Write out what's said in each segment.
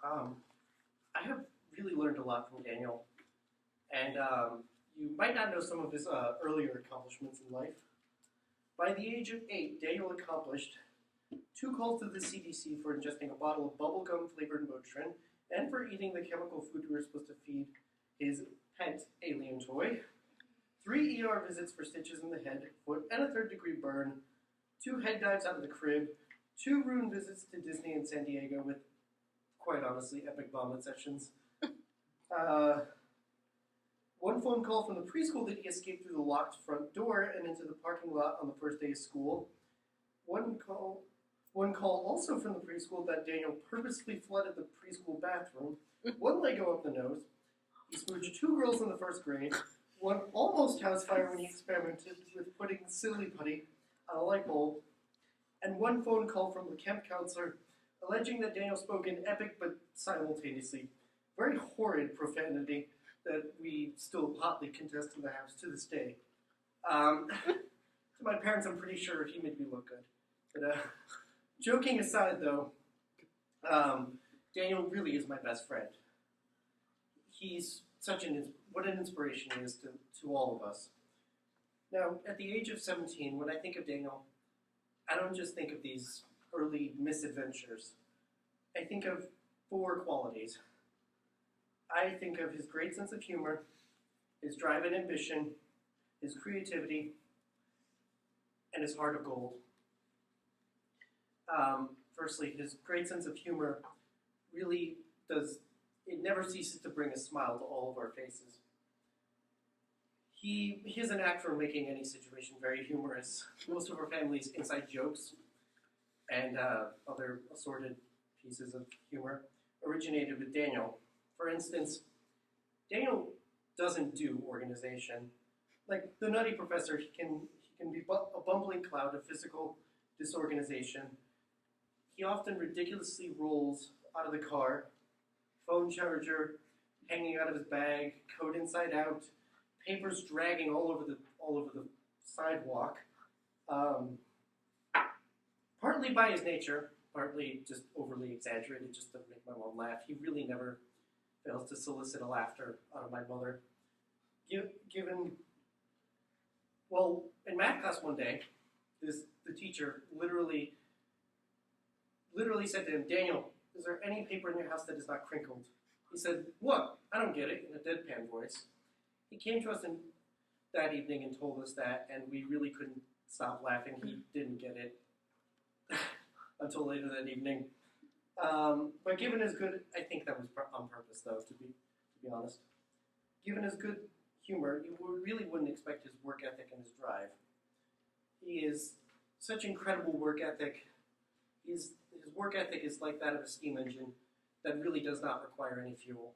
Um, I have really learned a lot from Daniel, and you might not know some of his earlier accomplishments in life. By the age of 8, Daniel accomplished 2 calls to the CDC for ingesting a bottle of bubblegum flavored Motrin and for eating the chemical food we were supposed to feed his pet alien toy, 3 ER visits for stitches in the head, foot, and a third-degree burn, 2 head dives out of the crib, 2 ruined visits to Disney and San Diego with, quite honestly, epic vomit sessions. Uh, 1 phone call from the preschool that he escaped through the locked front door and into the parking lot on the first day of school. One call also from the preschool that Daniel purposely flooded the preschool bathroom. 1 Lego up the nose. He smooched 2 girls in the first grade. 1 almost house fire when he experimented with putting silly putty on a light bulb. And 1 phone call from the camp counselor alleging that Daniel spoke in epic but simultaneously very horrid profanity that we still hotly contest in the house to this day. To my parents, I'm pretty sure he made me look good. But joking aside, though, Daniel really is my best friend. He's what an inspiration he is to all of us. Now, at the age of 17, when I think of Daniel, I don't just think of these early misadventures. I think of 4 qualities. I think of his great sense of humor, his drive and ambition, his creativity, and his heart of gold. Firstly, his great sense of humor really it never ceases to bring a smile to all of our faces. He has an knack for making any situation very humorous. Most of our family's inside jokes and other assorted pieces of humor originated with Daniel. For instance, Daniel doesn't do organization. Like the Nutty Professor, he can be a bumbling cloud of physical disorganization. He often ridiculously rolls out of the car, phone charger hanging out of his bag, coat inside out, papers dragging all over the sidewalk. Partly by his nature, partly just overly exaggerated just to make my mom laugh. He really never fails to solicit a laughter out of my mother. In math class one day, the teacher literally said to him, "Daniel, is there any paper in your house that is not crinkled?" He said, "What? I don't get it," in a deadpan voice. He came to us that evening and told us that, and we really couldn't stop laughing. He didn't get it until later that evening. But given his good, I think that was on purpose, though, to be honest. Given his good humor, you really wouldn't expect his work ethic and his drive. He is such incredible work ethic. His work ethic is like that of a steam engine that really does not require any fuel.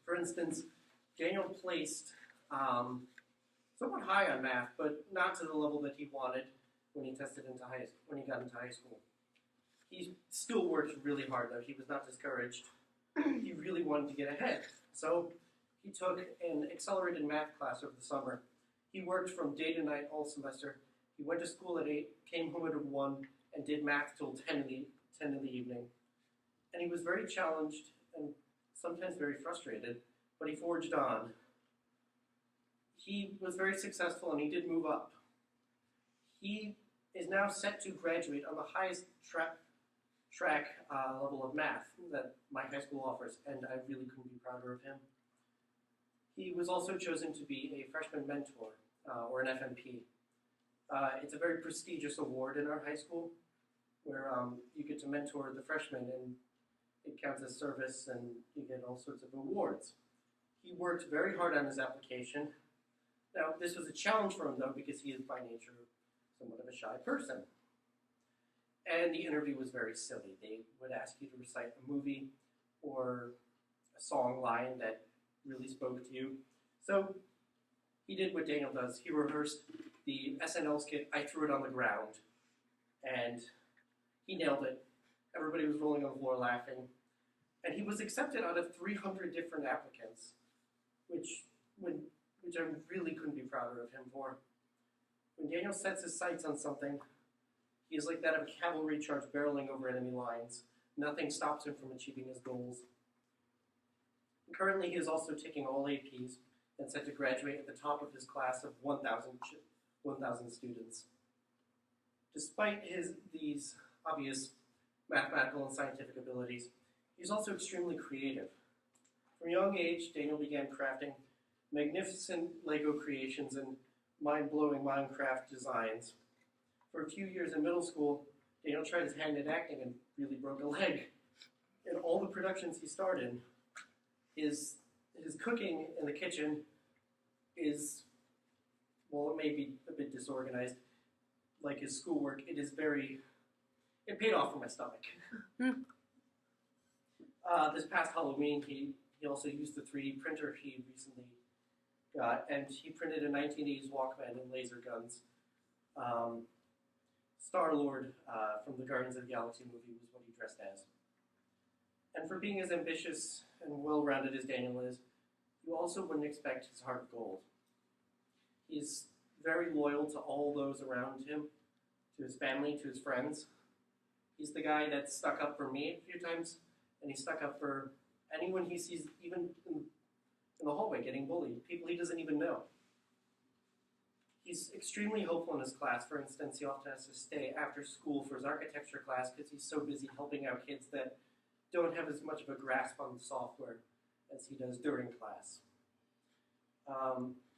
For instance, Daniel placed somewhat high on math, but not to the level that he wanted when he got into high school. He still worked really hard, though. He was not discouraged. He really wanted to get ahead. So he took an accelerated math class over the summer. He worked from day to night all semester. He went to school at 8, came home at 1, and did math till 10 in the evening. And he was very challenged and sometimes very frustrated, but he forged on. He was very successful, and he did move up. He is now set to graduate on the highest track level of math that my high school offers, and I really couldn't be prouder of him. He was also chosen to be a freshman mentor, or an FMP. It's a very prestigious award in our high school, where you get to mentor the freshmen, and it counts as service, and you get all sorts of awards. He worked very hard on his application. Now, this was a challenge for him, though, because he is by nature somewhat of a shy person. And the interview was very silly. They would ask you to recite a movie or a song line that really spoke to you. So he did what Daniel does. He rehearsed the SNL skit, "I Threw It on the Ground," and he nailed it. Everybody was rolling on the floor laughing. And he was accepted out of 300 different applicants, which I really couldn't be prouder of him for. When Daniel sets his sights on something, he is like that of a cavalry charge barreling over enemy lines, Nothing stops him from achieving his goals. And currently, he is also taking all APs and set to graduate at the top of his class of 1,000 students. Despite these obvious mathematical and scientific abilities, he's also extremely creative. From a young age, Daniel began crafting magnificent Lego creations and mind-blowing Minecraft designs. For a few years in middle school, Daniel tried his hand at acting and really broke a leg. In all the productions he starred in, his cooking in the kitchen is, well, it may be a bit disorganized, like his schoolwork. It paid off for my stomach. This past Halloween, he also used the 3D printer he recently got, and he printed a 1980s Walkman and laser guns. Star-Lord from the Guardians of the Galaxy movie was what he dressed as. And for being as ambitious and well-rounded as Daniel is, you also wouldn't expect his heart of gold. He's very loyal to all those around him, to his family, to his friends. He's the guy that stuck up for me a few times, and he stuck up for anyone he sees, even in the hallway getting bullied, people he doesn't even know. He's extremely hopeful in his class. For instance, he often has to stay after school for his architecture class because he's so busy helping out kids that don't have as much of a grasp on the software as he does during class.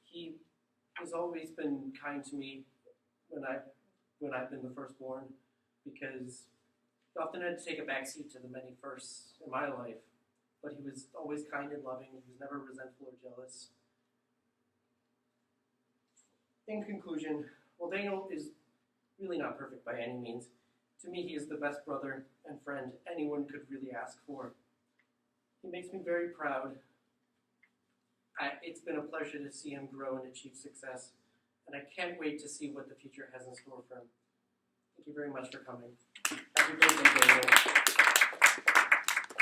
He has always been kind to me when I've been the firstborn, because he often had to take a backseat to the many firsts in my life, but he was always kind and loving. He was never resentful or jealous. In conclusion, while Daniel is really not perfect by any means, to me he is the best brother and friend anyone could really ask for. He makes me very proud. It's been a pleasure to see him grow and achieve success, and I can't wait to see what the future has in store for him. Thank you very much for coming. Happy birthday, Daniel.